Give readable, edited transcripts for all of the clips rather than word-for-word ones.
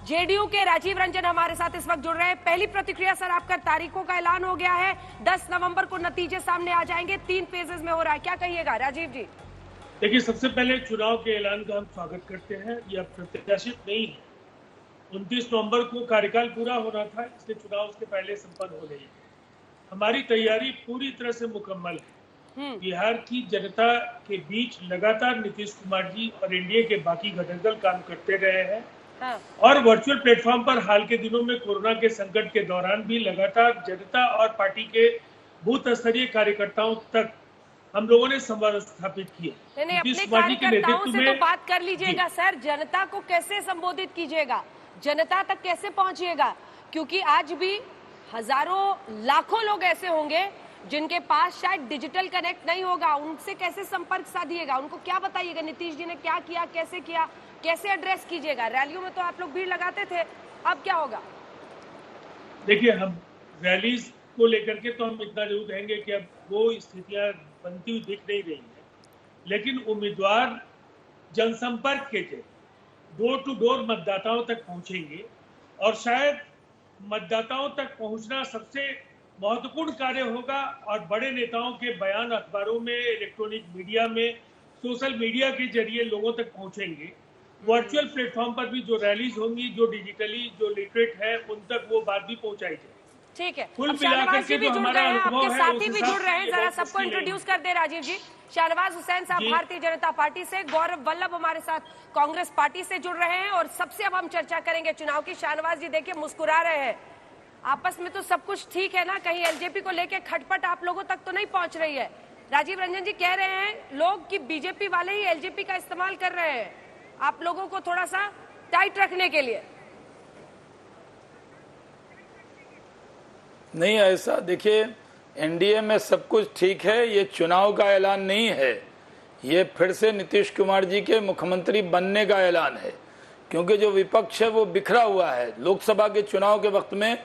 JDU के राजीव रंजन हमारे साथ इस वक्त जुड़ रहे हैं। पहली प्रतिक्रिया सर, आपका तारीखों का ऐलान हो गया है, 10 नवंबर को नतीजे सामने आ जाएंगे, 3 फेजेस में हो रहा है, क्या कहिएगा राजीव जी? देखिए, सबसे पहले चुनाव के ऐलान का हम स्वागत करते हैं। यह प्रत्याशित नहीं है। 29 नवंबर को कार्यकाल पूरा होना था, इसलिए चुनाव उसके पहले संपन्न हो गई। हमारी तैयारी पूरी तरह से मुकम्मल है। बिहार की जनता के बीच लगातार नीतीश कुमार जी और एनडीए के बाकी घटक दल काम करते रहे हैं। हाँ। और वर्चुअल प्लेटफॉर्म पर हाल के दिनों में कोरोना के संकट के दौरान भी लगातार जनता और पार्टी के बूथ स्तरीय कार्यकर्ताओं तक हम लोगों ने संवाद स्थापित किया। नहीं, अपने कार्यकर्ताओं से तो बात कर लीजिएगा सर, जनता को कैसे संबोधित कीजिएगा, जनता तक कैसे पहुंचिएगा? क्योंकि आज भी हजारों लाखों लोग ऐसे होंगे जिनके पास शायद डिजिटल कनेक्ट नहीं होगा, उनसे कैसे संपर्क साधिएगा, उनको क्या बताइएगा नीतीश जी ने क्या किया, कैसे एड्रेस कीजिएगा? रैलियों में तो आप लोग भीड़ लगाते थे, अब क्या होगा? देखिए, हम रैली को लेकर के तो हम इतना जरूर कहेंगे कि अब वो स्थितियां बनती हुई दिख नहीं रही है, लेकिन उम्मीदवार जनसंपर्क के जरिए डोर टू डोर मतदाताओं तक पहुंचेंगे और शायद मतदाताओं तक पहुंचना सबसे महत्वपूर्ण कार्य होगा। और बड़े नेताओं के बयान अखबारों में, इलेक्ट्रॉनिक मीडिया में, सोशल मीडिया के जरिए लोगों तक पहुंचेंगे। वर्चुअल प्लेटफॉर्म पर भी जो रैलीज होंगी, जो डिजिटली जो लिटरेट है, उन तक वो बात भी पहुंचाई जाए। ठीक है, कुल मिलाकर के जो हमारा अनुभव है, साथी भी जुड़ रहे हैं, जरा सबको इंट्रोड्यूस कर दे राजीव जी। शाहनवाज हुसैन साहब भारतीय जनता पार्टी से, गौरव वल्लभ हमारे साथ कांग्रेस पार्टी से जुड़ रहे हैं और सबसे अब हम चर्चा करेंगे चुनाव की। शाहनवाज जी देखिए मुस्कुरा रहे हैं, आपस में तो सब कुछ ठीक है ना, कहीं एलजेपी को लेके खटपट आप लोगों तक तो नहीं पहुंच रही है? राजीव रंजन जी कह रहे हैं लोग कि बीजेपी वाले ही एलजेपी का इस्तेमाल कर रहे हैं आप लोगों को थोड़ा सा टाइट रखने के लिए। नहीं, ऐसा देखिए, एनडीए में सब कुछ ठीक है, ये चुनाव का ऐलान नहीं है, ये फिर से नीतीश कुमार जी के मुख्यमंत्री बनने का ऐलान है। क्योंकि जो विपक्ष है वो बिखरा हुआ है। लोकसभा के चुनाव के वक्त में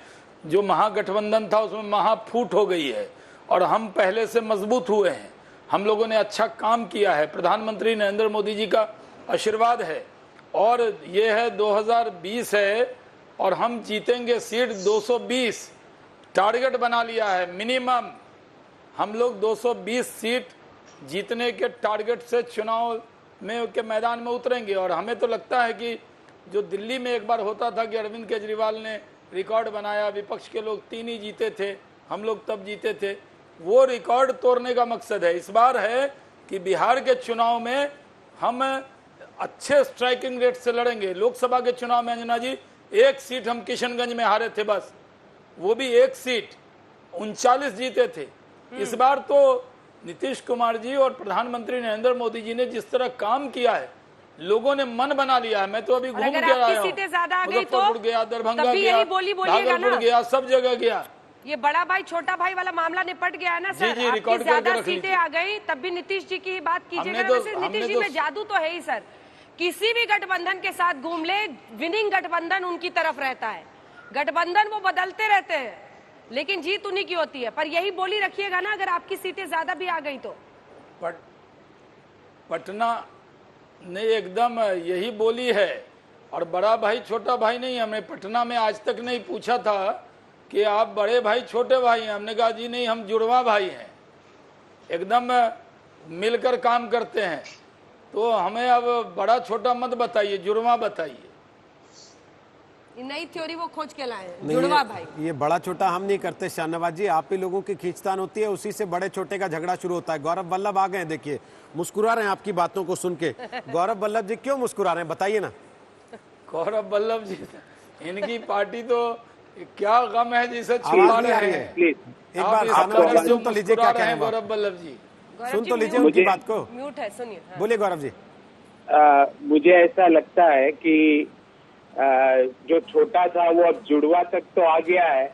जो महागठबंधन था उसमें महाफूट हो गई है और हम पहले से मजबूत हुए हैं। हम लोगों ने अच्छा काम किया है, प्रधानमंत्री नरेंद्र मोदी जी का आशीर्वाद है और ये है 2020 है और हम जीतेंगे सीट 220, टारगेट बना लिया है मिनिमम। हम लोग 220 सीट जीतने के टारगेट से चुनाव में के मैदान में उतरेंगे। और हमें तो लगता है कि जो दिल्ली में एक बार होता था कि अरविंद केजरीवाल ने रिकॉर्ड बनाया, विपक्ष के लोग 3 ही जीते थे, हम लोग तब जीते थे, वो रिकॉर्ड तोड़ने का मकसद है। इस बार है कि बिहार के चुनाव में हम अच्छे स्ट्राइकिंग रेट से लड़ेंगे। लोकसभा के चुनाव में अंजना जी 1 सीट हम किशनगंज में हारे थे, बस वो भी 1 सीट, 39 जीते थे। इस बार तो नीतीश कुमार जी और प्रधानमंत्री नरेंद्र मोदी जी ने जिस तरह काम किया है, लोगों ने मन बना लिया है। मैं तो अभी घूम के आया हूं, मुजफ्फरपुर गया, दरभंगा गया, भागलपुर गया, सब जगह गया। ये बड़ा भाई छोटा भाई वाला मामला निपट गया है ना सर? जी, रिकॉर्ड ज्यादा सीटें आ गई, तब भी नीतीश जी की ही बात कीजिएगा। वैसे नीतीश जी में जादू तो है ही सर, किसी भी गठबंधन के साथ घूम ले, विनिंग गठबंधन उनकी तरफ रहता है। गठबंधन वो बदलते रहते हैं लेकिन जीत उन्हीं की होती है। पर यही बोली रखिएगा ना, अगर आपकी सीटें ज्यादा भी आ गई तो। पटना ने एकदम यही बोली है और बड़ा भाई छोटा भाई नहीं। हमने पटना में आज तक नहीं पूछा था कि आप बड़े भाई छोटे भाई हैं, हमने कहा जी नहीं, हम जुड़वा भाई हैं, एकदम मिलकर काम करते हैं। तो हमें अब बड़ा छोटा मत बताइए, जुड़वा बताइए। नई थ्योरी वो खोज के लाए हैं, जुड़वा भाई। ये बड़ा छोटा हम नहीं करते शाहनवाज जी, आप ही लोगों की खींचतान होती है, उसी से बड़े छोटे का झगड़ा शुरू होता है। गौरव वल्लभ आ गए हैं, देखिए मुस्कुरा रहे हैं आपकी बातों को सुन के। गौरव वल्लभ जी क्यों मुस्कुरा रहे हैं, बताइए ना। गौरव वल्लभ जी, इनकी पार्टी तो क्या गम है जिसे छुपा रहे हैं। एक बार शाहनवाज जी सुन तो लीजिए क्या कह रहे हैं गौरव वल्लभ जी, सुन तो लीजिए उनकी बात को। म्यूट है, सुनिए। बोलिए गौरव जी। मुझे ऐसा लगता है कि जो छोटा था वो अब जुड़वा तक तो आ गया है,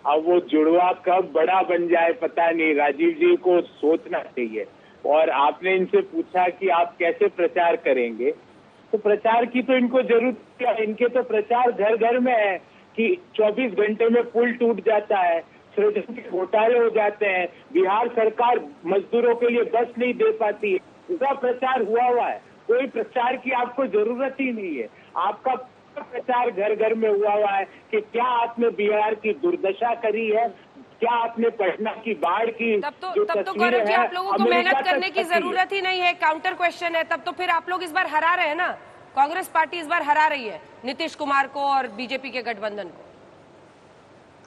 अब वो जुड़वा कब बड़ा बन जाए पता नहीं। राजीव जी को सोचना चाहिए। और आपने इनसे पूछा कि आप कैसे प्रचार करेंगे, तो प्रचार की तो इनको जरूरत क्या है, इनके तो प्रचार घर घर में है कि 24 घंटे में पुल टूट जाता है, सृजन के घोटाले हो जाते हैं, बिहार सरकार मजदूरों के लिए बस नहीं दे पाती है, उसका प्रचार हुआ है। कोई प्रचार की आपको जरूरत ही नहीं है। आपका प्रचार घर घर में हुआ है कि क्या आपने बिहार की दुर्दशा करी है, क्या आपने पटना की बाढ़ की तब तो गौरव जी आप लोगों को मेहनत करने की जरूरत ही नहीं है, काउंटर क्वेश्चन है। तब तो फिर आप लोग इस बार हरा रहे हैं ना, कांग्रेस पार्टी इस बार हरा रही है नीतीश कुमार को और बीजेपी के गठबंधन को।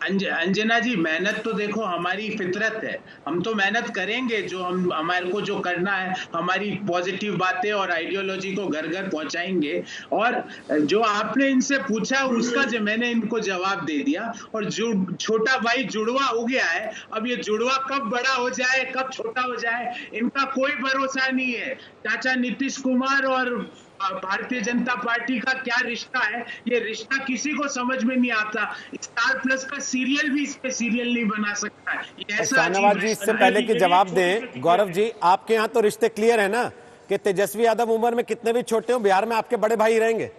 अंजना जी, मेहनत तो देखो हमारी फितरत है, हम तो मेहनत करेंगे, जो हमारे को जो करना है, हमारी पॉजिटिव बातें और आइडियोलॉजी को घर घर पहुंचाएंगे। और जो आपने इनसे पूछा उसका जो मैंने इनको जवाब दे दिया। और छोटा भाई जुड़वा हो गया है, अब ये जुड़वा कब बड़ा हो जाए कब छोटा हो जाए इनका कोई भरोसा नहीं है। चाचा नीतीश कुमार और भारतीय जनता पार्टी का क्या रिश्ता है, ये रिश्ता किसी को समझ में नहीं आता। स्टार प्लस का सीरियल भी इस पे सीरियल नहीं बना सकता है। शाहनवाज जी, इससे पहले कि जवाब दें, गौरव जी आपके यहाँ तो रिश्ते क्लियर है ना कि तेजस्वी यादव उम्र में कितने भी छोटे हो बिहार में आपके बड़े भाई रहेंगे?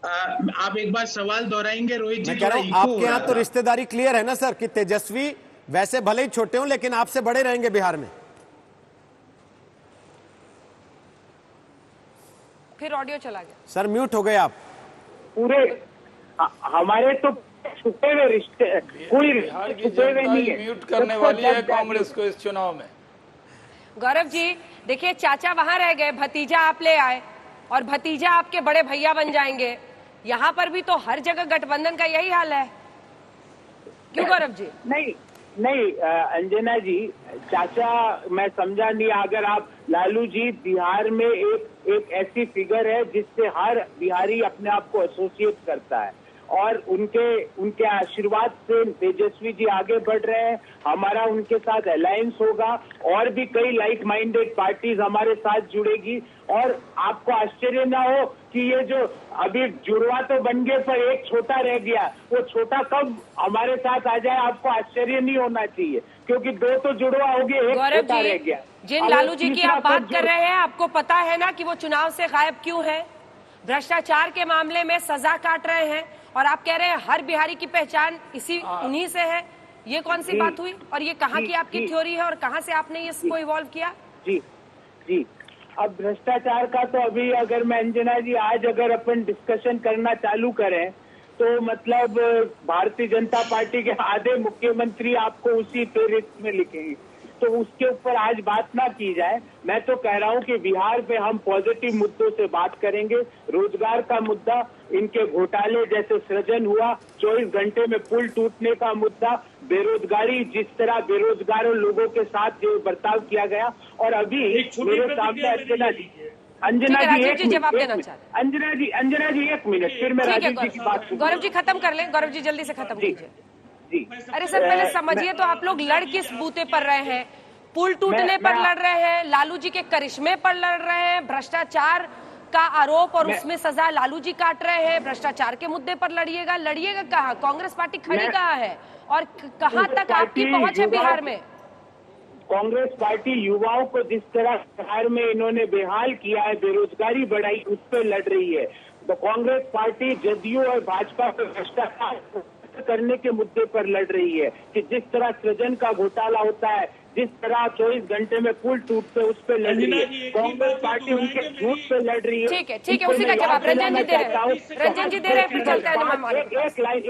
आप एक बार सवाल दोहराएंगे रोहित जी? मैं कह रहा हूँ आपके यहाँ तो रिश्तेदारी क्लियर है ना सर कि तेजस्वी वैसे भले ही छोटे हो लेकिन आपसे बड़े रहेंगे बिहार में? फिर ऑडियो चला गया सर, म्यूट हो गए आप। पूरे हमारे तो छुपे हुए रिश्ते, कोई छुपे हुए नहीं है। म्यूट करने वाली है कांग्रेस को इस चुनाव में। गौरव जी देखिए, चाचा वहां रह गए, भतीजा आप ले आए और भतीजा आपके बड़े भैया बन जाएंगे। यहाँ पर भी तो हर जगह गठबंधन का यही हाल है, क्यों गौरव जी? नहीं अंजना जी, चाचा मैं समझा नहीं। अगर आप लालू जी बिहार में एक ऐसी फिगर है जिससे हर बिहारी अपने आप को एसोसिएट करता है और उनके आशीर्वाद से तेजस्वी जी आगे बढ़ रहे हैं। हमारा उनके साथ अलायंस होगा और भी कई लाइक माइंडेड पार्टीज हमारे साथ जुड़ेगी। और आपको आश्चर्य ना हो कि ये जो अभी जुड़वा तो बन गए पर एक छोटा रह गया, वो छोटा कब हमारे साथ आ जाए आपको आश्चर्य नहीं होना चाहिए, क्योंकि दो तो जुड़वा हो गए, एक छोटा रह गया। जिन लालू जी की आप बात कर रहे हैं, आपको पता है ना कि वो चुनाव से गायब क्यों है? भ्रष्टाचार के मामले में सजा काट रहे हैं और आप कह रहे हैं हर बिहारी की पहचान उन्हीं से है। ये कौन सी बात हुई और ये कहाँ की आपकी थ्योरी है और कहाँ से आपने इसको इवॉल्व किया? जी अब भ्रष्टाचार का तो अभी अगर मैं अंजना जी आज अगर अपन डिस्कशन करना चालू करें तो मतलब भारतीय जनता पार्टी के आधे मुख्यमंत्री आपको उसी फेहरिस्त में लिखेंगे, तो उसके ऊपर आज बात ना की जाए। मैं तो कह रहा हूं कि बिहार पे हम पॉजिटिव मुद्दों से बात करेंगे। रोजगार का मुद्दा, इनके घोटाले जैसे सृजन हुआ, 24 घंटे में पुल टूटने का मुद्दा, बेरोजगारी, जिस तरह बेरोजगारों लोगों के साथ जो बर्ताव किया गया। और अभी मेरे सामने अंजना जी एक मिनट फिर मैं राजीव जी की बात। गौरव जी खत्म कर लें, गौरव जी जल्दी से खत्म कीजिए। अरे सर पहले समझिए तो आप लोग लड़ किस बूते पर रहे हैं? पुल टूटने पर लड़ रहे हैं, लालू जी के करिश्मे पर लड़ रहे हैं, भ्रष्टाचार का आरोप और उसमें सजा लालू जी काट रहे हैं। भ्रष्टाचार के मुद्दे पर लड़िएगा कहाँ? कांग्रेस पार्टी खड़ी कहाँ है और कहाँ तक आपकी पहुंच है बिहार में? कांग्रेस पार्टी युवाओं को जिस तरह बिहार में इन्होंने बेहाल किया है, बेरोजगारी बढ़ाई, उस पर लड़ रही है। तो कांग्रेस पार्टी जदयू और भाजपा पर भ्रष्टाचार करने के मुद्दे पर लड़ रही है कि जिस तरह सृजन का घोटाला होता है, जिस तरह 24 घंटे में पुल टूटते उस पे लड़ रही है। कांग्रेस पार्टी उनके झूठ पे लड़ रही है। ठीक है, उसी का जवाब रंजन जी दे रहे हैं। फिर चलते हैं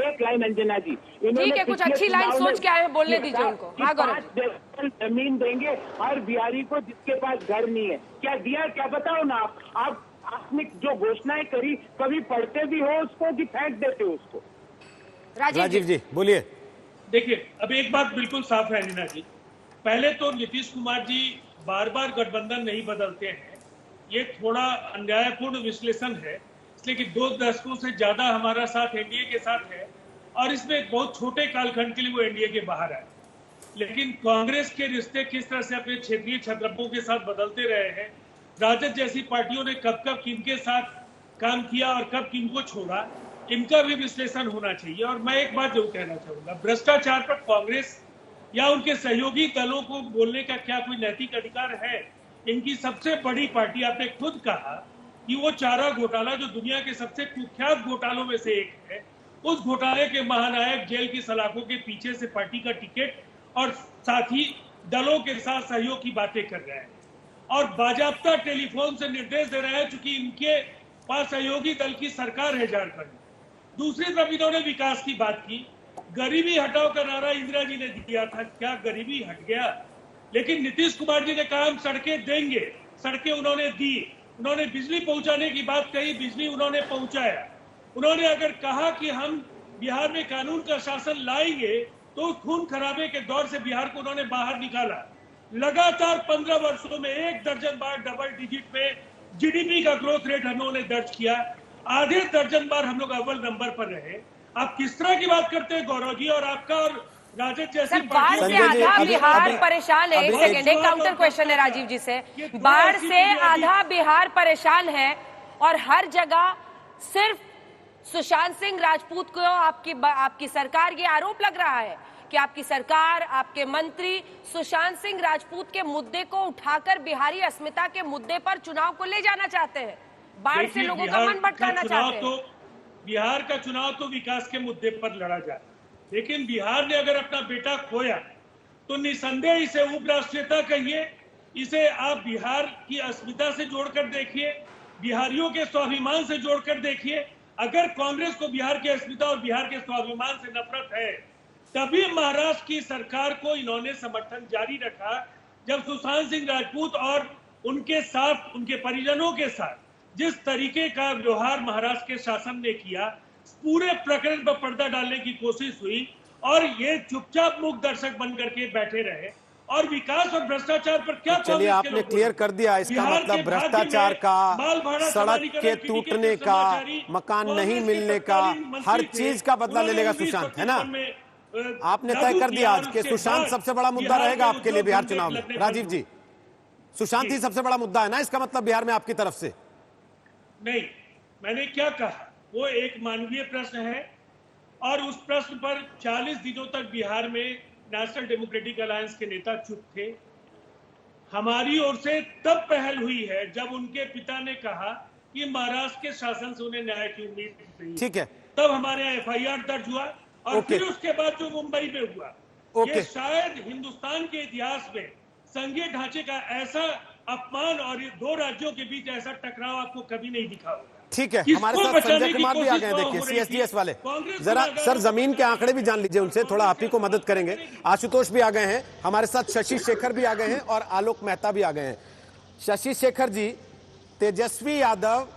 एक लाइन अंजना जी, ठीक है, कुछ अच्छी लाइन सोच के आए हैं, बोलने दीजिए उनको। हाँ गौरव, जमीन देंगे हर बिहारी को जिसके पास घर नहीं है। क्या दिया, क्या बताओ ना आप आपने जो घोषणाएं करी कभी पढ़ते भी हो उसको कि फेंक देते हो उसको? राजीव जी बोलिए। देखिए, अब एक बात बिल्कुल साफ है अंजना जी, पहले तो नीतीश कुमार जी बार बार गठबंधन नहीं बदलते हैं, ये थोड़ा अन्यायपूर्ण विश्लेषण है, इसलिए कि 2 दशकों से ज्यादा हमारा साथ एनडीए के साथ है और इसमें बहुत छोटे कालखंड के लिए वो एनडीए के बाहर आए। लेकिन कांग्रेस के रिश्ते किस तरह से अपने क्षेत्रीय छत्रपों के साथ बदलते रहे हैं, राजद जैसी पार्टियों ने कब कब किनके साथ काम किया और कब किनको छोड़ा, इनका भी विश्लेषण होना चाहिए। और मैं एक बात जरूर कहना चाहूंगा, भ्रष्टाचार पर कांग्रेस या उनके सहयोगी दलों को बोलने का क्या कोई नैतिक अधिकार है? इनकी सबसे बड़ी पार्टी, आपने खुद कहा कि वो चारा घोटाला जो दुनिया के सबसे कुख्यात घोटालों में से एक है, उस घोटाले के महानायक जेल की सलाखों के पीछे से पार्टी का टिकट और साथ ही दलों के साथ सहयोग की बातें कर रहे हैं और बाजाबता टेलीफोन से निर्देश दे रहे हैं, चूंकि इनके वहां सहयोगी दल की सरकार है झारखंड में। दूसरी तरफ इन्होंने विकास की बात की, गरीबी हटाओ का नारा इंदिरा जी ने दिया था, क्या गरीबी हट गया? लेकिन नीतीश कुमार जी ने कहा हम सड़कें देंगे, सड़कें उन्होंने दी। उन्होंने बिजली पहुंचाने की बात कही, बिजली उन्होंने पहुंचाया। उन्होंने अगर कहा कि हम बिहार में कानून का शासन लाएंगे, तो खून खराबे के दौर से बिहार को उन्होंने बाहर निकाला। लगातार 15 वर्षों में 1 दर्जन बार डबल डिजिट में जीडीपी का ग्रोथ रेट उन्होंने दर्ज किया। आधे दर्जन बार हम लोग अव्वल नंबर पर रहे। आप किस तरह की बात करते हैं गौरव जी? और आपका और राजद जैसी बाढ़ से आधा बिहार परेशान है। एक सेकेंड, एक काउंटर क्वेश्चन है राजीव जी से। बाढ़ से आधा बिहार परेशान है और हर जगह सिर्फ सुशांत सिंह राजपूत को आपकी सरकार, ये आरोप लग रहा है कि आपकी सरकार, आपके मंत्री सुशांत सिंह राजपूत के मुद्दे को उठाकर बिहारी अस्मिता के मुद्दे पर चुनाव को ले जाना चाहते हैं, बाढ़ से लोगों का मन भटकाना चाहते हैं। बिहार का चुनाव तो विकास के मुद्दे पर लड़ा जाए, लेकिन बिहार ने अगर अपना बेटा खोया तो निसंदेह इसे उपराष्ट्रीयता कहिए, इसे आप बिहार की अस्मिता से जोड़कर देखिए, बिहारियों के स्वाभिमान से जोड़कर देखिए। अगर कांग्रेस को बिहार की अस्मिता और बिहार के स्वाभिमान से नफरत है, तभी महाराष्ट्र की सरकार को इन्होंने समर्थन जारी रखा जब सुशांत सिंह राजपूत और उनके साथ, उनके परिजनों के साथ जिस तरीके का व्यवहार महाराष्ट्र के शासन ने किया, पूरे प्रकरण पर पर्दा डालने की कोशिश हुई और ये चुपचाप मूक दर्शक बन करके बैठे रहे। और विकास और भ्रष्टाचार पर क्या? चलिए, आपने क्लियर कर दिया। इसका मतलब भ्रष्टाचार का, सड़क के टूटने का, मकान नहीं मिलने का, हर चीज का बदला ले लेगा सुशांत, है ना? आपने तय कर दिया आज कि सुशांत सबसे बड़ा मुद्दा रहेगा आपके लिए बिहार चुनाव में। राजीव जी, सुशांत ही सबसे बड़ा मुद्दा है ना इसका मतलब बिहार में आपकी तरफ से? नहीं, मैंने क्या कहा, वो एक मानवीय प्रश्न है और उस प्रश्न पर 40 दिनों तक बिहार में नेशनल डेमोक्रेटिक अलायंस के नेता चुप थे। हमारी ओर से तब पहल हुई है जब उनके पिता ने कहा कि महाराष्ट्र के शासन से उन्हें न्याय की उम्मीद नहीं, ठीक है, तब हमारे यहाँ FIR दर्ज हुआ और फिर उसके बाद जो मुंबई में हुआ, ये शायद हिंदुस्तान के इतिहास में संघीय ढांचे का ऐसा अपमान और ये दो राज्यों के बीच ऐसा टकराव आपको कभी नहीं दिखा होगा। ठीक है, हमारे साथ संजय कुमार भी आ गए, देखिए CSDS वाले। जरा सर जमीन के आंकड़े भी जान लीजिए उनसे, थोड़ा आप ही को मदद करेंगे। आशुतोष भी आ गए हैं हमारे साथ, शशि शेखर भी आ गए हैं और आलोक मेहता भी आ गए हैं। शशि शेखर जी, तेजस्वी यादव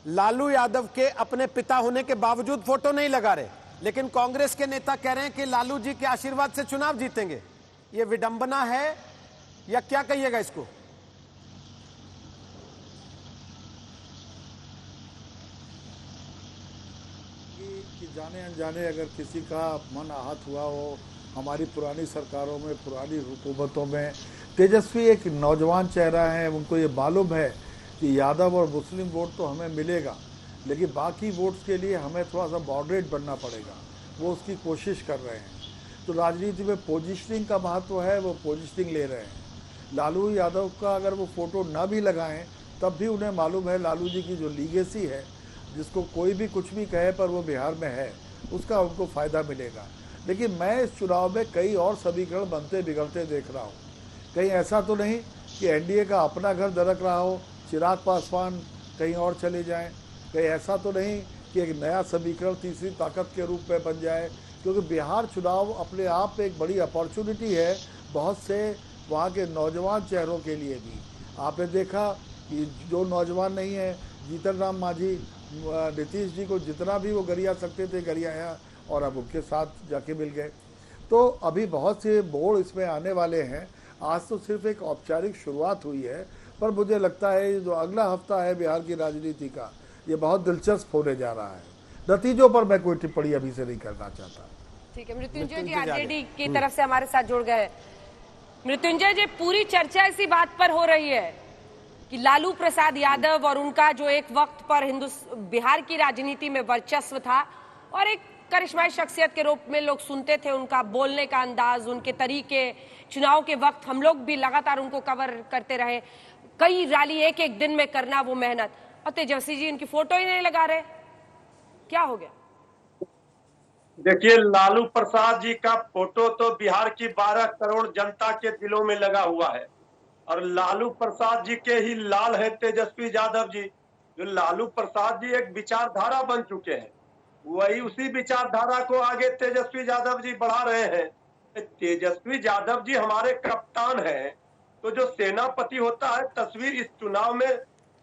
लालू यादव के अपने पिता होने के बावजूद फोटो नहीं लगा रहे, लेकिन कांग्रेस के नेता कह रहे हैं कि लालू जी के आशीर्वाद से चुनाव जीतेंगे। ये विडंबना है या क्या कहिएगा इसको? जाने अनजाने अगर किसी का मन आहत हुआ हो, हमारी पुरानी सरकारों में, पुरानी हुकूमतों में तेजस्वी एक नौजवान चेहरा है, उनको ये मालूम है कि यादव और मुस्लिम वोट तो हमें मिलेगा, लेकिन बाकी वोट्स के लिए हमें थोड़ा सा मॉडरेट बनना पड़ेगा। वो उसकी कोशिश कर रहे हैं। तो राजनीति में पोजिशनिंग का महत्व है, वो पोजिशनिंग ले रहे हैं। लालू यादव का अगर वो फ़ोटो ना भी लगाएं तब भी उन्हें मालूम है लालू जी की जो लीगेसी है, जिसको कोई भी कुछ भी कहे पर वो बिहार में है, उसका उनको फ़ायदा मिलेगा। लेकिन मैं इस चुनाव में कई और समीकरण बनते बिगड़ते देख रहा हूँ। कहीं ऐसा तो नहीं कि एनडीए का अपना घर दरक रहा हो, चिराग पासवान कहीं और चले जाएं, कहीं ऐसा तो नहीं कि एक नया समीकरण तीसरी ताकत के रूप में बन जाए, क्योंकि बिहार चुनाव अपने आप में एक बड़ी अपॉर्चुनिटी है बहुत से वहाँ के नौजवान चेहरों के लिए भी। आपने देखा कि जो नौजवान नहीं है, जीतन राम मांझी नीतीश जी को जितना भी वो गरिया सकते थे गरियाया, और अब उनके साथ जाके मिल गए। तो अभी बहुत से मोड़ इसमें आने वाले हैं। आज तो सिर्फ एक औपचारिक शुरुआत हुई है, पर मुझे लगता है जो अगला हफ्ता है बिहार की राजनीति का, ये बहुत दिलचस्प होने जा रहा है। नतीजों पर मैं कोई टिप्पणी अभी से नहीं करना चाहता। ठीक है, मृत्युंजय जी आरजेडी की तरफ से हमारे साथ जुड़ गए। मृत्युंजय जी, पूरी चर्चा इसी बात पर हो रही है कि लालू प्रसाद यादव और उनका जो एक वक्त पर बिहार की राजनीति में वर्चस्व था और एक करिश्माई शख्सियत के रूप में लोग सुनते थे, उनका बोलने का अंदाज, उनके तरीके, चुनाव के वक्त हम लोग भी लगातार उनको कवर करते रहे, कई रैली एक एक दिन में करना, वो मेहनत, और तेजस्वी जी उनकी फोटो ही नहीं लगा रहे, क्या हो गया? देखिए, लालू प्रसाद जी का फोटो तो बिहार की 12 करोड़ जनता के दिलों में लगा हुआ है और लालू प्रसाद जी के ही लाल है तेजस्वी यादव जी। जो लालू प्रसाद जी एक विचारधारा बन चुके हैं, वही उसी विचारधारा को आगे तेजस्वी यादव जी बढ़ा रहे हैं। तेजस्वी यादव जी हमारे कप्तान हैं, तो जो सेनापति होता है, तस्वीर इस चुनाव में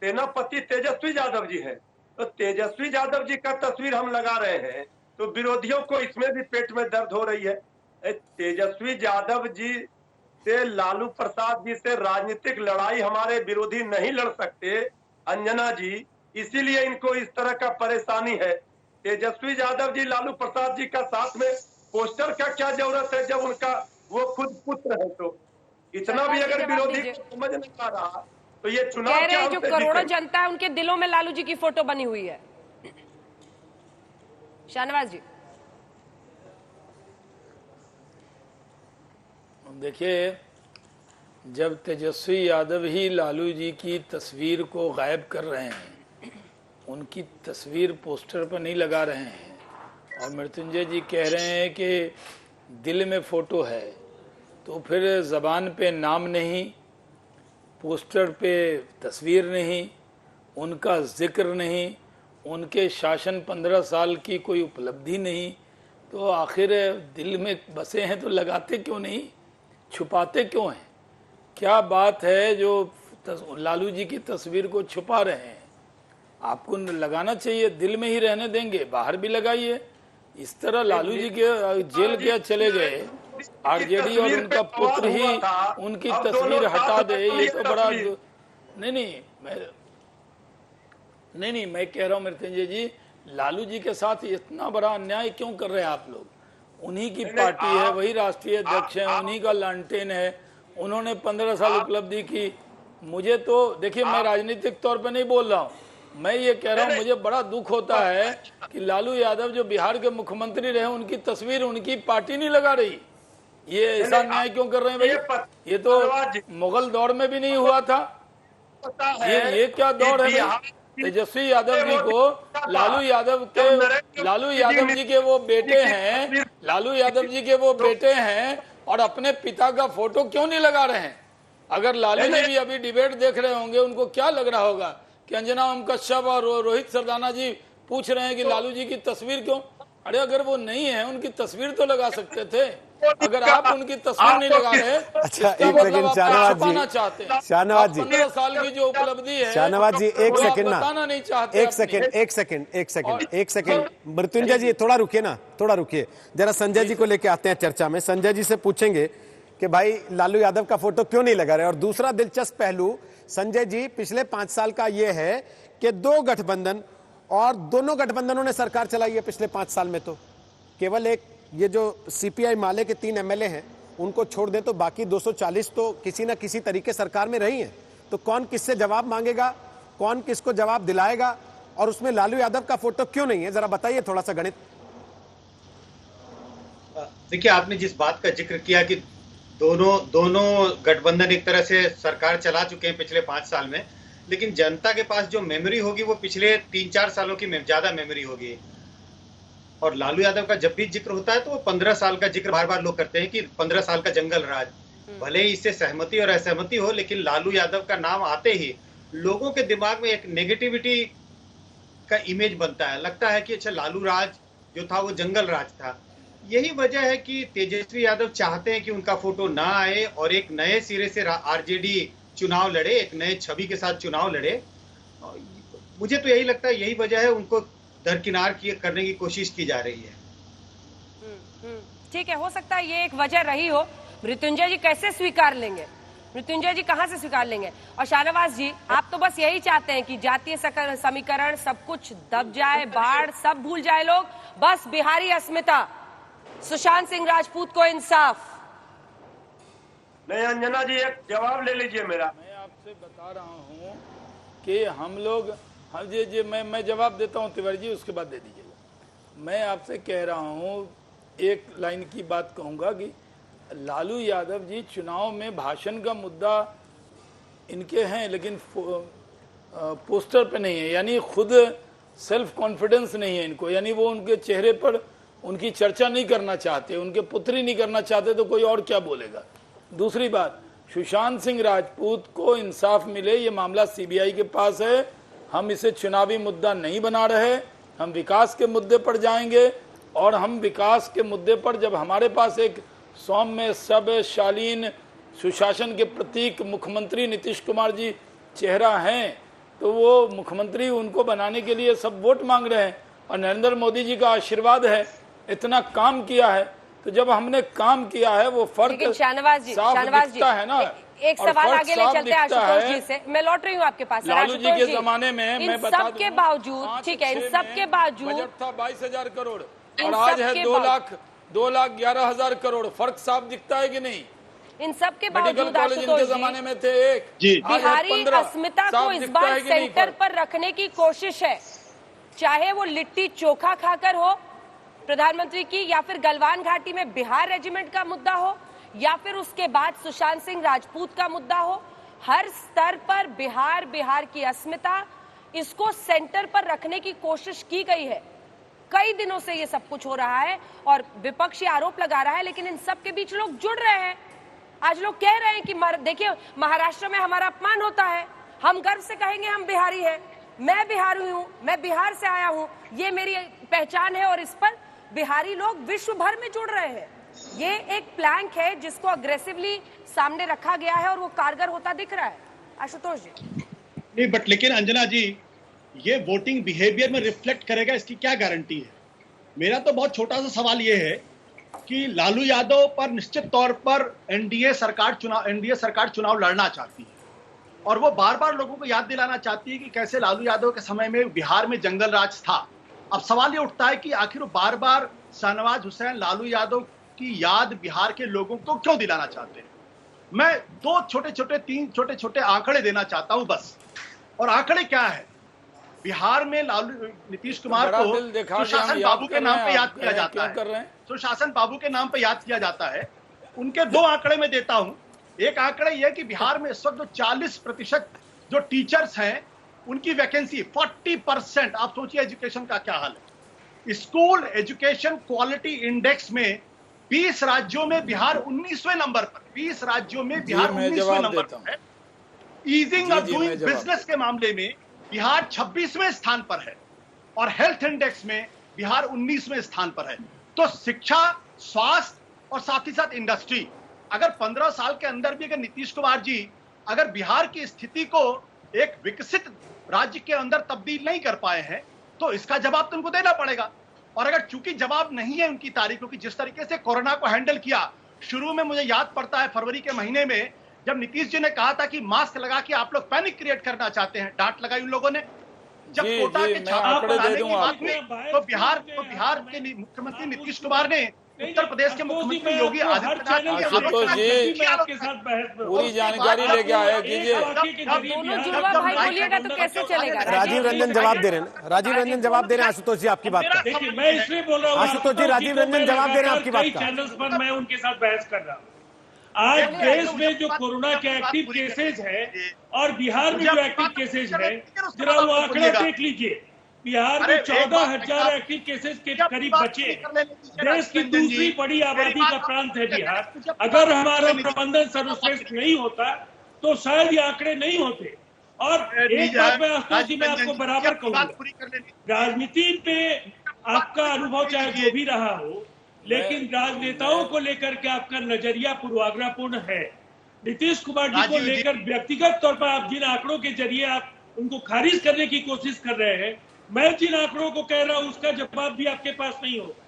सेनापति तेजस्वी यादव जी हैं, तो तेजस्वी यादव जी का तस्वीर हम लगा रहे हैं, तो विरोधियों को इसमें भी पेट में दर्द हो रही है। तेजस्वी यादव जी से, लालू प्रसाद जी से राजनीतिक लड़ाई हमारे विरोधी नहीं लड़ सकते अंजना जी, इसीलिए इनको इस तरह का परेशानी है। तेजस्वी यादव जी लालू प्रसाद जी का साथ में पोस्टर का क्या जरूरत है, जब उनका वो खुद पुत्र है। तो इतना भी अगर विरोधी समझ नहीं पा रहा तो ये चुनाव कह रहे हैं जो करोड़ों जनता है उनके दिलों में लालू जी की फोटो बनी हुई है। शाहनवाज जी देखिए, जब तेजस्वी यादव ही लालू जी की तस्वीर को गायब कर रहे हैं, उनकी तस्वीर पोस्टर पर नहीं लगा रहे हैं, और मृत्युंजय जी कह रहे हैं कि दिल में फोटो है, तो फिर ज़बान पे नाम नहीं, पोस्टर पे तस्वीर नहीं, उनका जिक्र नहीं, उनके शासन 15 साल की कोई उपलब्धि नहीं, तो आखिर दिल में बसे हैं तो लगाते क्यों नहीं, छुपाते क्यों हैं? क्या बात है जो लालू जी की तस्वीर को छुपा रहे हैं? आपको लगाना चाहिए, दिल में ही रहने देंगे, बाहर भी लगाइए। इस तरह लालू जी के जेल क्या चले गए, आरजेडी और उनका पुत्र ही उनकी तस्वीर हटा दे, ये तो बड़ा नहीं, मैं कह रहा हूँ मृत्युंजय जी, लालू जी के साथ इतना बड़ा अन्याय क्यों कर रहे हैं आप लोग? उन्हीं की पार्टी है, वही राष्ट्रीय अध्यक्ष है, उन्हीं का लांटेन है, उन्होंने 15 साल उपलब्धि की। मुझे तो देखिए, मैं राजनीतिक तौर पे नहीं बोल रहा हूँ, मैं ये कह रहा हूँ मुझे बड़ा दुख होता है कि लालू यादव जो बिहार के मुख्यमंत्री रहे, उनकी तस्वीर उनकी पार्टी नहीं लगा रही। ये ऐसा न्याय क्यों कर रहे हैं भाई? ये तो मुगल दौर में भी नहीं हुआ था। ये क्या दौर है भाई? तेजस्वी यादव जी को लालू यादव जी के वो बेटे हैं, लालू यादव जी के वो बेटे हैं, और अपने पिता का फोटो क्यों नहीं लगा रहे हैं? अगर लालू जी भी अभी डिबेट देख रहे होंगे, उनको क्या लग रहा होगा कि अंजना ओम कश्यप और रोहित सरदाना जी पूछ रहे हैं कि लालू जी की तस्वीर क्यों? अरे अगर वो नहीं है, उनकी तस्वीर तो लगा सकते थे। अगर आप उनकी तस्वीर नहीं लगा रहे, अच्छा एक सेकंड शाहनवाज जी 15 साल की जो उपलब्धि है, शाहनवाज जी एक सेकंड ना, बताना नहीं चाहते। एक सेकंड मृत्युंजय जी थोड़ा रुकिए जरा संजय जी को लेके आते हैं चर्चा में। संजय जी से पूछेंगे कि भाई लालू यादव का फोटो क्यों नहीं लगा रहे। और दूसरा दिलचस्प पहलू संजय जी, पिछले 5 साल का ये है कि 2 गठबंधन, और दोनों गठबंधनों ने सरकार चलाई है पिछले 5 साल में। तो केवल एक ये जो सीपीआई माले के 3 एमएलए हैं, उनको छोड़ दें तो बाकी 240 तो किसी ना किसी तरीके सरकार में रही हैं। तो कौन किससे जवाब मांगेगा, कौन किसको जवाब दिलाएगा, और उसमें लालू यादव का फोटो क्यों नहीं है, जरा बताइए थोड़ा सा गणित। देखिए, आपने जिस बात का जिक्र किया कि दोनों गठबंधन एक तरह से सरकार चला चुके हैं पिछले 5 साल में, लेकिन जनता के पास जो मेमोरी होगी वो पिछले 3-4 सालों की ज्यादा मेमोरी होगी। और लालू यादव का जब भी जिक्र होता है तो वो 15 साल का जिक्र बार बार लोग करते हैं कि 15 साल का जंगल राज। भले ही इससे सहमति और असहमति हो, लेकिन लालू यादव का नाम आते ही लोगों के दिमाग में एक नेगेटिविटी का इमेज बनता है। लगता है कि अच्छा, लालू राज जो था वो जंगल राज था। यही वजह है कि तेजस्वी यादव चाहते हैं कि उनका फोटो ना आए और एक नए सिरे से आरजेडी चुनाव लड़े, एक नए छवि के साथ चुनाव लड़े। मुझे तो यही लगता है, यही वजह है उनको दरकिनार करने की कोशिश की जा रही है। ठीक है, हो सकता है ये एक वजह रही हो। मृत्युंजय जी कैसे स्वीकार लेंगे? मृत्युंजय जी कहां से स्वीकार लेंगे? और शाहनवाज जी, आप तो बस यही चाहते हैं कि जातीय समीकरण सब कुछ दब जाए, बाढ़ सब भूल जाए लोग, बस बिहारी अस्मिता, सुशांत सिंह राजपूत को इंसाफ। नहीं अंजना जी, एक जवाब ले लीजिए मेरा। मैं आपसे बता रहा हूँ कि हम लोग, हाँ जी मैं जवाब देता हूँ तिवारी जी, उसके बाद दे दीजिएगा। मैं आपसे कह रहा हूँ, एक लाइन की बात कहूँगा कि लालू यादव जी चुनाव में भाषण का मुद्दा इनके हैं, लेकिन पोस्टर पे नहीं है, यानी खुद सेल्फ कॉन्फिडेंस नहीं है इनको, यानी वो उनके चेहरे पर उनकी चर्चा नहीं करना चाहते, उनके पुत्र ही नहीं करना चाहते, तो कोई और क्या बोलेगा। दूसरी बात, सुशांत सिंह राजपूत को इंसाफ मिले, ये मामला सीबीआई के पास है, हम इसे चुनावी मुद्दा नहीं बना रहे, हम विकास के मुद्दे पर जाएंगे। और हम विकास के मुद्दे पर जब हमारे पास एक सौम्य, सभ्य, शालीन, सुशासन के प्रतीक मुख्यमंत्री नीतीश कुमार जी चेहरा हैं, तो वो मुख्यमंत्री उनको बनाने के लिए सब वोट मांग रहे हैं और नरेंद्र मोदी जी का आशीर्वाद है, इतना काम किया है। तो जब हमने काम किया है वो फर्क शाहनवाज जी है ना। एक सवाल आगे ले चलते हैं आशुतोष जी से, मैं लौट रही हूँ आपके पास। लालू जी के जमाने में मैं बता दूं, के बावजूद, ठीक है, इन सब के बावजूद बजट था 22,000 करोड़ और आज है 2,11,000 करोड़। फर्क साफ दिखता है कि नहीं? इन सब के बावजूद आशुतोष जी जमाने में थे एक बिहारी अस्मिता को इस बार सेंटर पर रखने की कोशिश है, चाहे वो लिट्टी चोखा खाकर हो प्रधानमंत्री की, या फिर गलवान घाटी में बिहार रेजिमेंट का मुद्दा हो, या फिर उसके बाद सुशांत सिंह राजपूत का मुद्दा हो। हर स्तर पर बिहार की अस्मिता, इसको सेंटर पर रखने की कोशिश की गई है। कई दिनों से ये सब कुछ हो रहा है और विपक्षी आरोप लगा रहा है, लेकिन इन सब के बीच लोग जुड़ रहे हैं। आज लोग कह रहे हैं कि देखिए, महाराष्ट्र में हमारा अपमान होता है, हम गर्व से कहेंगे हम बिहारी हैं, मैं बिहारी हूँ, मैं बिहार से आया हूँ, ये मेरी पहचान है। और इस पर बिहारी लोग विश्व भर में जुड़ रहे हैं। ये एक प्लैंक है जिसको अग्रेसिवली सामने रखा गया है और वो कारगर होता दिख रहा है। आशुतोष जी नहीं, बट लेकिन अंजना जी, ये वोटिंग बिहेवियर में रिफ्लेक्ट करेगा, इसकी क्या गारंटी है? मेरा तो बहुत छोटा सा सवाल ये है कि लालू यादव पर निश्चित तौर पर एनडीए सरकार चुनाव लड़ना चाहती है और वो बार बार लोगों को याद दिलाना चाहती है कि कैसे लालू यादव के समय में बिहार में जंगल राज था। अब सवाल ये उठता है कि आखिर वो बार बार शाहनवाज हुसैन, लालू यादव की याद बिहार के लोगों को क्यों दिलाना चाहते हैं? मैं तीन छोटे छोटे आंकड़े देना चाहता हूं बस। और आंकड़े क्या है? बिहार में लालू नीतीश कुमार को सुशासन बाबू के नाम पे याद किया जाता है। सुशासन बाबू के नाम पे याद किया जाता है। उनके दो आंकड़े में देता हूं। एक आंकड़ा यह कि बिहार में इस वक्त जो 40% जो टीचर्स हैं उनकी वैकेंसी 40%। आप सोचिए एजुकेशन का क्या हाल है। स्कूल एजुकेशन क्वालिटी इंडेक्स में 20 राज्यों में बिहार 19वें नंबर पर, 20 राज्यों में बिहार 19वें नंबर पर है। ईजिंग ऑफ डूइंग बिजनेस के मामले में बिहार 26वें स्थान पर है और हेल्थ इंडेक्स में बिहार 19वें स्थान पर है। तो शिक्षा, स्वास्थ्य और साथ ही साथ इंडस्ट्री, अगर 15 साल के अंदर भी अगर नीतीश कुमार जी अगर बिहार की स्थिति को एक विकसित राज्य के अंदर तब्दील नहीं कर पाए हैं तो इसका जवाब तो उनको देना पड़ेगा। और अगर चूंकि जवाब नहीं है उनकी तारीखों की, जिस तरीके से कोरोना को हैंडल किया, शुरू में मुझे याद पड़ता है फरवरी के महीने में जब नीतीश जी ने कहा था कि मास्क लगा के आप लोग पैनिक क्रिएट करना चाहते हैं, डांट लगाई उन लोगों ने। जब कोटा के छात्र बनाने की बात हुई तो बिहार के मुख्यमंत्री नीतीश कुमार ने उत्तर प्रदेश के मुख्यमंत्री योगी आदित्यनाथ के साथ पूरी जानकारी लेके आया कीजिए। तो कैसे चलेगा? राजीव रंजन जवाब दे रहे हैं, राजीव रंजन जवाब दे रहे हैं आशुतोष जी आपकी बात का। देखिए, मैं इसलिए बोल रहा हूँ आशुतोष जी, राजीव रंजन जवाब दे रहे हैं आपकी बात का। चैनल्स पर मैं उनके साथ बहस कर रहा हूँ। आज देश में जो कोरोना के एक्टिव केसेज है और बिहार में जो एक्टिव केसेज है, जरा वो आंकड़े देख लीजिए। बिहार में 14,000 एक्टिव केसेस के करीब बचे। देश की दूसरी बड़ी आबादी का प्रांत है बिहार। अगर हमारा प्रबंधन सर्वश्रेष्ठ नहीं होता तो शायद ये आंकड़े नहीं होते। और एक बात मैं आशुतोष जी मैं आपको बराबर कहूंगा, राजनीति पे आपका अनुभव चाहे जो भी रहा हो, लेकिन राजनेताओं को लेकर के आपका नजरिया पूर्वाग्रहपूर्ण है। नीतीश कुमार जी को लेकर व्यक्तिगत तौर पर आप जिन आंकड़ों के जरिए आप उनको खारिज करने की कोशिश कर रहे हैं, मैं जिन आंकड़ों को कह रहा हूं उसका जवाब भी आपके पास नहीं होगा।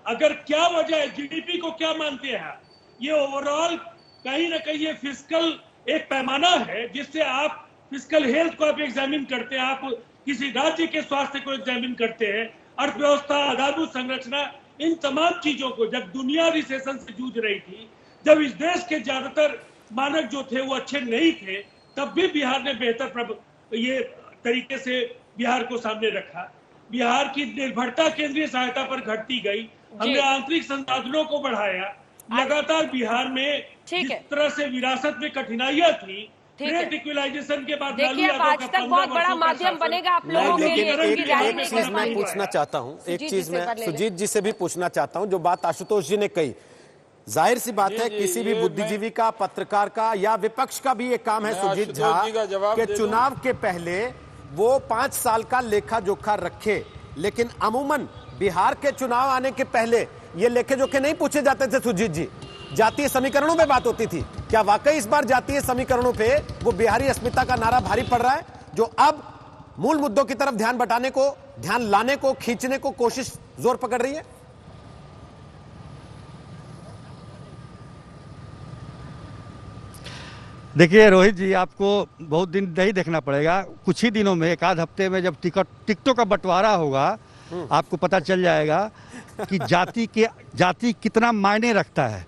अगर क्या वजह है, जीडीपी को क्या मानते हैं आप? ये ओवरऑल कहीं ना कहीं ये फिस्कल एक पैमाना है जिससे आप फिस्कल हेल्थ को आप एग्जामिन करते हैं, आप किसी राज्य के स्वास्थ्य को एग्जामिन करते हैं, अर्थव्यवस्था, आधारभूत संरचना, इन तमाम चीजों को। जब दुनिया रिसेशन से जूझ रही थी, जब इस देश के ज्यादातर मानक जो थे वो अच्छे नहीं थे, तब भी बिहार ने बेहतर ये तरीके से बिहार को सामने रखा। बिहार की निर्भरता केंद्रीय सहायता पर घटती गई, हमने आंतरिक संसाधनों को बढ़ाया। लगातार बिहार में जिस तरह से विरासत में कठिनाइयां थी, ग्रेट इक्वलाइजेशन के बाद देखिए आज तक बहुत बड़ा माध्यम बनेगा आप लोगों के लिए। एक चीज मैं पूछना चाहता हूँ, एक चीज मैं सुजीत जी से भी पूछना चाहता हूँ। जो बात आशुतोष जी ने कही, जाहिर सी बात है किसी भी बुद्धिजीवी का, पत्रकार का या विपक्ष का भी ये काम है सुजीत झा के चुनाव के पहले वो 5 साल का लेखा जोखा रखे, लेकिन अमूमन बिहार के चुनाव आने के पहले ये लेखे जोखे नहीं पूछे जाते थे सुजीत जी, जातीय समीकरणों पे बात होती थी। क्या वाकई इस बार जातीय समीकरणों पे वो बिहारी अस्मिता का नारा भारी पड़ रहा है, जो अब मूल मुद्दों की तरफ ध्यान बटाने को, ध्यान लाने को, खींचने को कोशिश जोर पकड़ रही है? देखिए रोहित जी, आपको बहुत दिन नहीं देखना पड़ेगा, कुछ ही दिनों में, एक आध हफ्ते में जब टिकटों का बंटवारा होगा, आपको पता चल जाएगा कि जाति कितना मायने रखता है।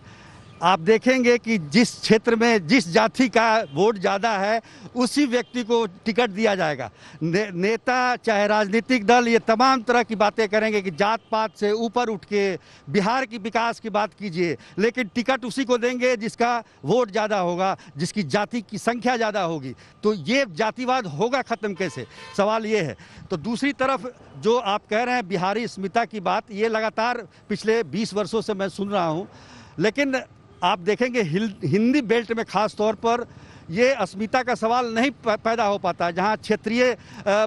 आप देखेंगे कि जिस क्षेत्र में जिस जाति का वोट ज़्यादा है उसी व्यक्ति को टिकट दिया जाएगा। नेता चाहे राजनीतिक दल ये तमाम तरह की बातें करेंगे कि जात पात से ऊपर उठ के बिहार की विकास की बात कीजिए, लेकिन टिकट उसी को देंगे जिसका वोट ज़्यादा होगा, जिसकी जाति की संख्या ज़्यादा होगी। तो ये जातिवाद होगा ख़त्म कैसे, सवाल ये है। तो दूसरी तरफ जो आप कह रहे हैं बिहारी अस्मिता की बात, ये लगातार पिछले 20 वर्षों से मैं सुन रहा हूँ, लेकिन आप देखेंगे हिंदी बेल्ट में खास तौर पर ये अस्मिता का सवाल नहीं पैदा हो पाता। जहाँ क्षेत्रीय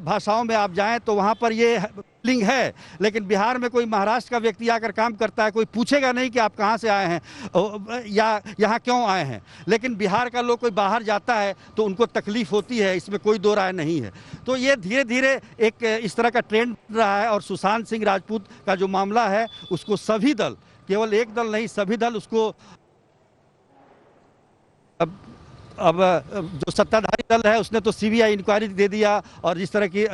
भाषाओं में आप जाएं तो वहाँ पर ये लिंग है, लेकिन बिहार में कोई महाराष्ट्र का व्यक्ति आकर काम करता है, कोई पूछेगा नहीं कि आप कहाँ से आए हैं या यहाँ क्यों आए हैं। लेकिन बिहार का लोग कोई बाहर जाता है तो उनको तकलीफ होती है, इसमें कोई दो राय नहीं है। तो ये धीरे धीरे एक इस तरह का ट्रेंड रहा है। और सुशांत सिंह राजपूत का जो मामला है उसको सभी दल, केवल एक दल नहीं, सभी दल उसको अब जो सत्ताधारी दल है उसने तो सीबीआई इंक्वायरी दे दिया और जिस तरह की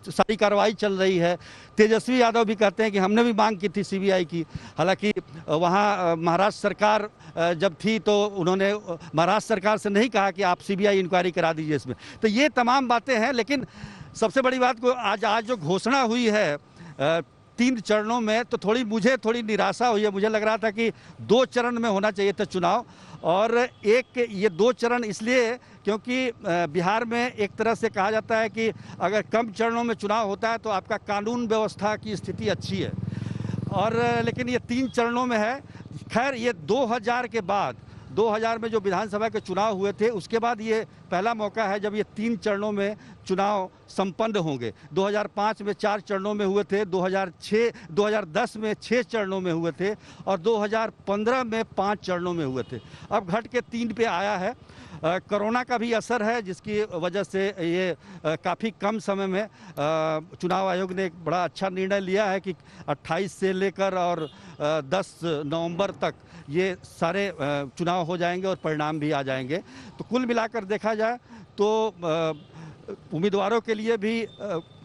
सारी कार्रवाई चल रही है। तेजस्वी यादव भी कहते हैं कि हमने भी मांग की थी सीबीआई की, हालांकि वहाँ महाराष्ट्र सरकार जब थी तो उन्होंने महाराष्ट्र सरकार से नहीं कहा कि आप सीबीआई इंक्वायरी करा दीजिए इसमें। तो ये तमाम बातें हैं, लेकिन सबसे बड़ी बात को आज जो घोषणा हुई है 3 चरणों में, तो मुझे थोड़ी निराशा हुई है। मुझे लग रहा था कि 2 चरण में होना चाहिए था चुनाव, और ये 2 चरण इसलिए क्योंकि बिहार में एक तरह से कहा जाता है कि अगर कम चरणों में चुनाव होता है तो आपका कानून व्यवस्था की स्थिति अच्छी है, और लेकिन ये 3 चरणों में है। खैर ये 2000 के बाद, 2000 में जो विधानसभा के चुनाव हुए थे उसके बाद ये पहला मौका है जब ये 3 चरणों में चुनाव संपन्न होंगे। 2005 में 4 चरणों में हुए थे, 2010 में 6 चरणों में हुए थे, और 2015 में 5 चरणों में हुए थे। अब घट के 3 पे आया है। कोरोना का भी असर है जिसकी वजह से ये काफ़ी कम समय में चुनाव आयोग ने एक बड़ा अच्छा निर्णय लिया है कि 28 से लेकर और 10 नवंबर तक ये सारे चुनाव हो जाएंगे और परिणाम भी आ जाएंगे। तो कुल मिलाकर देखा जाए तो उम्मीदवारों के लिए भी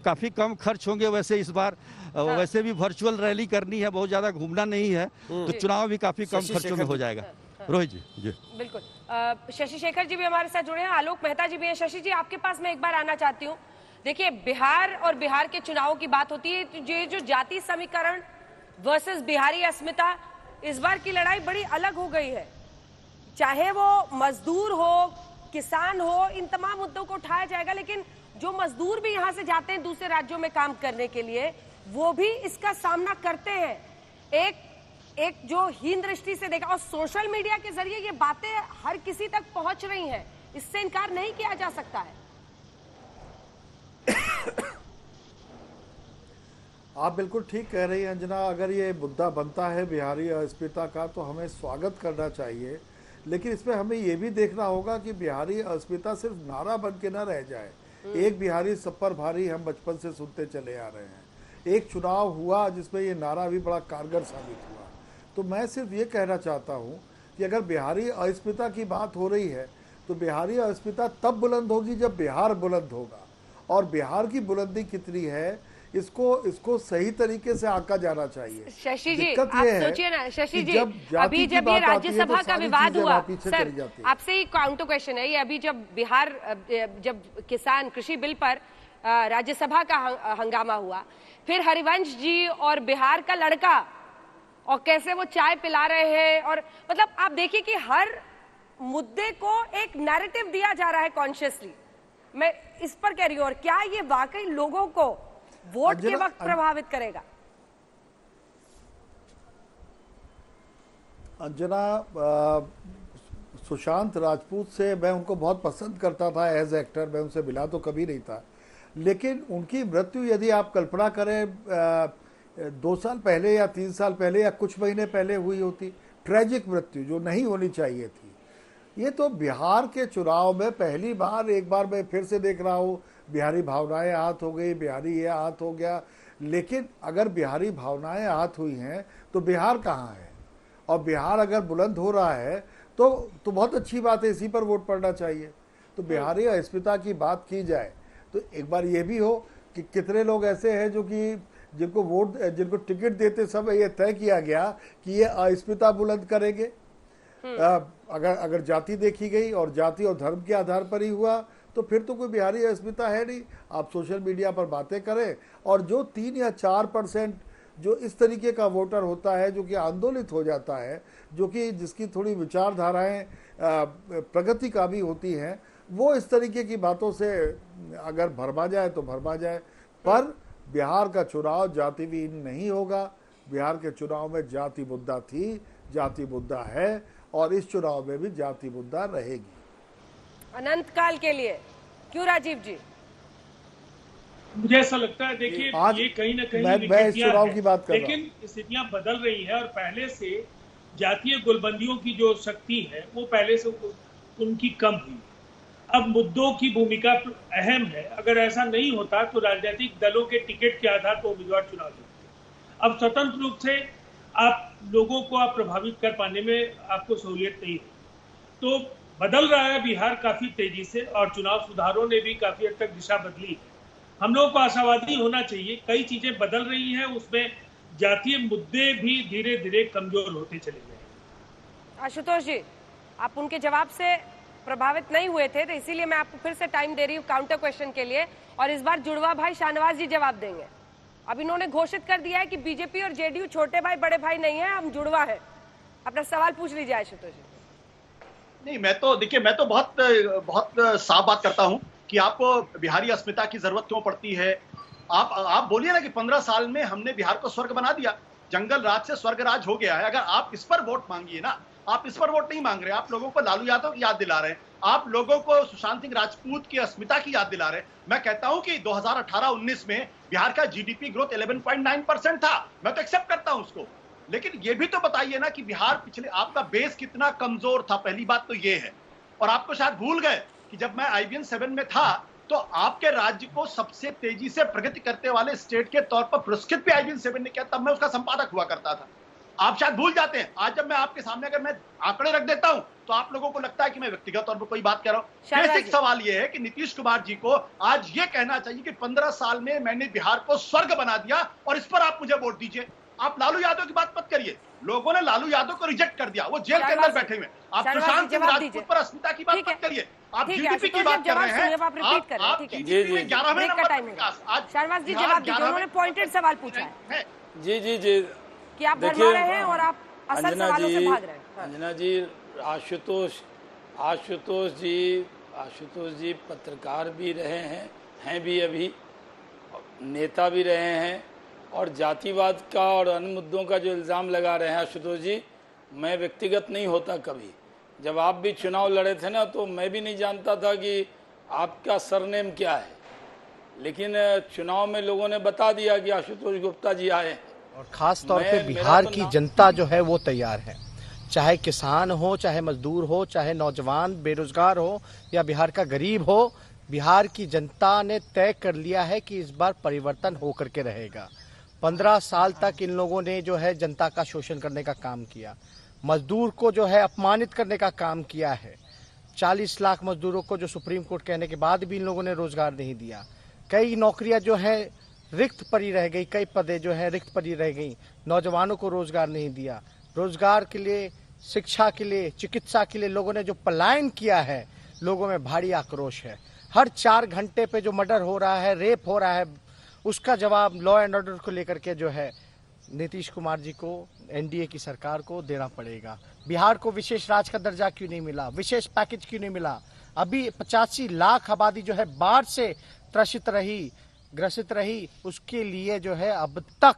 काफ़ी कम खर्च होंगे। वैसे इस बार वैसे भी वर्चुअल रैली करनी है, बहुत ज़्यादा घूमना नहीं है, तो चुनाव भी काफ़ी कम खर्चों में हो जाएगा। रोहित जी बिल्कुल। शशि शेखर जी भी हमारे साथ जुड़े हैं, आलोक मेहता जी भी हैं। शशि जी, आपके पास मैं एक बार आना चाहती हूँ। देखिए, बिहार और बिहार के चुनावों की बात होती है, ये जो जाति समीकरण वर्सेस बिहारी अस्मिता, इस बार की लड़ाई बड़ी अलग हो गई है। चाहे वो मजदूर हो, किसान हो, इन तमाम मुद्दों को उठाया जाएगा, लेकिन जो मजदूर भी यहाँ से जाते हैं दूसरे राज्यों में काम करने के लिए, वो भी इसका सामना करते हैं। एक जो हीन दृष्टि से देखा, और सोशल मीडिया के जरिए ये बातें हर किसी तक पहुंच रही हैं, इससे इनकार नहीं किया जा सकता है। आप बिल्कुल ठीक कह रही हैं अंजना। अगर ये मुद्दा बनता है बिहारी अस्मिता का तो हमें स्वागत करना चाहिए, लेकिन इसमें हमें ये भी देखना होगा कि बिहारी अस्मिता सिर्फ नारा बन के न रह जाए। एक बिहारी सब पर भारी हम बचपन से सुनते चले आ रहे हैं। एक चुनाव हुआ जिसमें ये नारा भी बड़ा कारगर साबित हुआ। तो मैं सिर्फ ये कहना चाहता हूँ कि अगर बिहारी अस्मिता की बात हो रही है तो बिहारी अस्मिता तब बुलंद होगी जब बिहार बुलंद होगा, और बिहार की बुलंदी कितनी है इसको सही तरीके से आंका जाना चाहिए। शशि जी, आप सोचिए ना, शशि जी, अभी जब ये राज्यसभा का विवाद हुआ, सर आपसे ही काउंटर क्वेश्चन है, ये अभी जब किसान कृषि बिल पर राज्यसभा का हंगामा हुआ, फिर हरिवंश जी और बिहार का लड़का, और कैसे वो चाय पिला रहे हैं, और मतलब आप देखिए कि हर मुद्दे को एक नैरेटिव दिया जा रहा है कॉन्शियसली। मैं इस पर कह रही हूँ, और क्या ये वाकई लोगों को वोट के वक्त प्रभावित करेगा? अंजना, सुशांत राजपूत से मैं उनको बहुत पसंद करता था एज एक्टर, मैं उनसे मिला तो कभी नहीं था, लेकिन उनकी मृत्यु यदि आप कल्पना करें 2 साल पहले या 3 साल पहले या कुछ महीने पहले हुई होती, ट्रेजिक मृत्यु जो नहीं होनी चाहिए थी। ये तो बिहार के चुनाव में पहली बार, एक बार मैं फिर से देख रहा हूँ, बिहारी भावनाएं आहत हो गई, बिहारी ये आहत हो गया। लेकिन अगर बिहारी भावनाएं आहत हुई हैं तो बिहार कहाँ है? और बिहार अगर बुलंद हो रहा है तो बहुत अच्छी बात है, इसी पर वोट पड़ना चाहिए। तो बिहारी अस्मिता की बात की जाए तो एक बार ये भी हो कि कितने लोग ऐसे हैं जो कि जिनको टिकट देते समय ये तय किया गया कि ये अस्मिता बुलंद करेंगे। अगर जाति देखी गई और जाति और धर्म के आधार पर ही हुआ तो फिर तो कोई बिहारी अस्मिता है नहीं। आप सोशल मीडिया पर बातें करें और जो 3 या 4% जो इस तरीके का वोटर होता है जो कि आंदोलित हो जाता है, जो कि जिसकी थोड़ी विचारधाराएं प्रगति का भी होती हैं, वो इस तरीके की बातों से अगर भरमा जाए तो भरमा जाए। पर बिहार का चुनाव जातिहीन नहीं होगा। बिहार के चुनाव में जाति मुद्दा थी, जाति मुद्दा है और इस चुनाव में भी जाति मुद्दा रहेगी अनंत काल के लिए। क्यों राजीव जी? मुझे ऐसा लगता है, देखिए ये कहीं ना कहीं मैं इस चुनाव की बात कर रहा हूं, लेकिन स्थितियां बदल रही है और पहले से जातीय गोलबंदियों की जो शक्ति है वो पहले से उनकी कम हुई। अब मुद्दों की भूमिका अहम है। अगर ऐसा नहीं होता तो राजनीतिक दलों के टिकट के आधार पर उम्मीदवार चुनाव लड़ते। अब स्वतंत्र रूप से आप लोगों को आप प्रभावित कर पाने में आपको सहूलियत नहीं है। तो बदल रहा है बिहार काफी तेजी से और चुनाव सुधारों ने भी काफी हद तक दिशा बदली है। हम लोगों को आशावादी होना चाहिए। कई चीजें बदल रही हैं, उसमें जातीय मुद्दे भी धीरे धीरे कमजोर होते चले गए। आशुतोष जी, आप उनके जवाब से प्रभावित नहीं हुए थे तो इसीलिए मैं आपको फिर से टाइम दे रही हूँ काउंटर क्वेश्चन के लिए, और इस बार जुड़वा भाई शाहनवाज जी जवाब देंगे। अब इन्होंने घोषित कर दिया है कि बीजेपी और जेडीयू छोटे भाई बड़े भाई नहीं है, हम जुड़वा है। अपना सवाल पूछ लीजिए आशुतोष जी। नहीं, मैं तो बहुत साफ बात करता हूं कि आपको बिहारी अस्मिता की जरूरत क्यों पड़ती है। आप बोलिए ना कि 15 साल में हमने बिहार को स्वर्ग बना दिया, जंगल राज से स्वर्ग राज हो गया है। अगर आप इस पर वोट मांगिए ना, आप इस पर वोट नहीं मांग रहे, आप लोगों को लालू यादव की याद दिला रहे हैं, आप लोगों को सुशांत सिंह राजपूत की अस्मिता की याद दिला रहे हैं। मैं कहता हूं कि 2018-19 में बिहार का जीडीपी ग्रोथ 11.9% था, मैं तो एक्सेप्ट करता हूं उसको। लेकिन ये भी तो बताइए ना कि बिहार पिछले, आपका बेस कितना कमजोर था, पहली बात तो ये है। और आपको शायद भूल गए कि जब मैं IBN 7 में था तो आपके राज्य को सबसे तेजी से प्रगति करते वाले स्टेट के तौर पर पुरस्कृत भी IBN 7 ने किया, तब मैं उसका संपादक हुआ करता था। आप शायद भूल जाते हैं। आज जब मैं आपके सामने अगर मैं आंकड़े रख देता हूं तो आप लोगों को लगता है कि मैं व्यक्तिगत तौर पर कोई बात कर रहा हूं। बेसिक सवाल यह है कि नीतीश कुमार जी को आज ये कहना चाहिए कि 15 साल में मैंने बिहार को स्वर्ग बना दिया और इस पर आप मुझे वोट दीजिए। आप लालू यादव की बात मत करिए, लोगों ने लालू यादव को रिजेक्ट कर दिया, वो जेल के अंदर बैठे हुए। आप सुशांत सिंह राजपूत पर अस्मिता की बात मत करिए, आप जीडीपी की बात कर रहे हैं। आप जीडीपी में 11वें नंबर पर विकास। आज शाहनवाज जी जवाब दीजिए, उन्होंने पॉइंटेड सवाल पूछा है। जी कि आप भरमा रहे हैं और आप असल सवालों से भाग रहे हैं। अंजना जी, आशुतोष जी पत्रकार भी रहे हैं भी, अभी नेता भी रहे हैं, और जातिवाद का और अन्य मुद्दों का जो इल्ज़ाम लगा रहे हैं आशुतोष जी, मैं व्यक्तिगत नहीं होता कभी। जब आप भी चुनाव लड़े थे ना तो मैं भी नहीं जानता था कि आपका सरनेम क्या है, लेकिन चुनाव में लोगों ने बता दिया कि आशुतोष गुप्ता जी आए हैं। और खास तौर पे बिहार की जनता जो है वो तैयार है, चाहे किसान हो, चाहे मजदूर हो, चाहे नौजवान बेरोजगार हो या बिहार का गरीब हो, बिहार की जनता ने तय कर लिया है कि इस बार परिवर्तन होकर के रहेगा। 15 साल तक इन लोगों ने जो है जनता का शोषण करने का काम किया, मजदूर को जो है अपमानित करने का काम किया है। 40 लाख मजदूरों को जो सुप्रीम कोर्ट कहने के बाद भी इन लोगों ने रोजगार नहीं दिया। कई नौकरियां जो है रिक्त पड़ी रह गई, कई पदें जो है रिक्त पड़ी रह गई, नौजवानों को रोजगार नहीं दिया। रोजगार के लिए, शिक्षा के लिए, चिकित्सा के लिए लोगों ने जो पलायन किया है, लोगों में भारी आक्रोश है। हर 4 घंटे पे जो मर्डर हो रहा है, रेप हो रहा है, उसका जवाब लॉ एंड ऑर्डर को लेकर के जो है नीतीश कुमार जी को, एनडीए की सरकार को देना पड़ेगा। बिहार को विशेष राज्य का दर्जा क्यों नहीं मिला, विशेष पैकेज क्यों नहीं मिला? अभी 85 लाख आबादी जो है बाढ़ से ग्रसित रही, उसके लिए जो है अब तक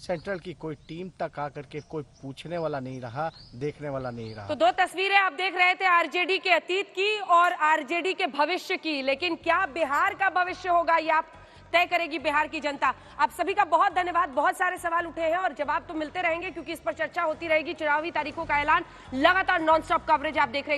सेंट्रल की कोई टीम तक आकर के कोई पूछने वाला नहीं रहा, देखने वाला नहीं रहा। तो दो तस्वीरें आप देख रहे थे आरजेडी के अतीत की और आरजेडी के भविष्य की, लेकिन क्या बिहार का भविष्य होगा ये आप तय करेगी बिहार की जनता। आप सभी का बहुत धन्यवाद। बहुत सारे सवाल उठे हैं और जवाब तो मिलते रहेंगे क्योंकि इस पर चर्चा होती रहेगी। चुनावी तारीखों का ऐलान, लगातार नॉन स्टॉप कवरेज आप देख रहे हैं।